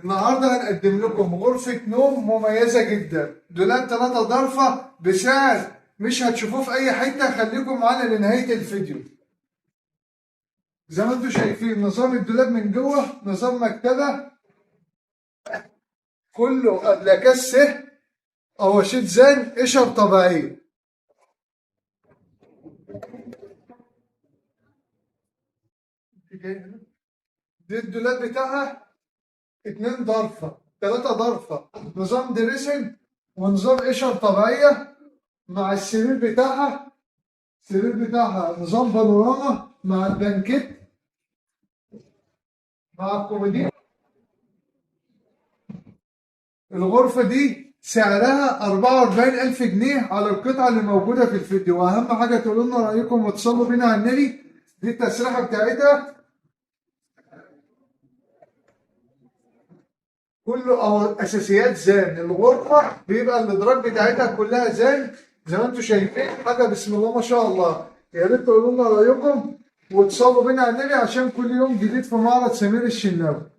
النهارده هنقدم لكم غرفة نوم مميزة جدا، دولاب 3 ضرفة بسعر مش هتشوفوه في أي حتة. خليكم معانا لنهاية الفيديو. زي ما انتم شايفين نظام الدولاب من جوه نظام مكتبة، كله أبلكات سه أو شيت زان قشر طبيعية. دي الدولاب بتاعها 2 ضرفة 3 ضرفة، نظام دريسنج ونظام قشر طبيعية، مع السرير بتاعها نظام بانوراما مع البلانكيت مع الكومودين. الغرفة دي سعرها 44,000 جنيه على القطعة اللي موجودة في الفيديو. وأهم حاجة تقولوا لنا رأيكم وتصلوا بينا على النبي. دي التسريحة بتاعتها كله أو أساسيات زان. الغرفة بيبقى الأدراج بتاعتها كلها زان زي ما انتم شايفين، حاجة بسم الله ما شاء الله. يا ريت تقولوا لنا رأيكم وتصلوا بينا على النبي عشان كل يوم جديد في معرض سمير الشناوي.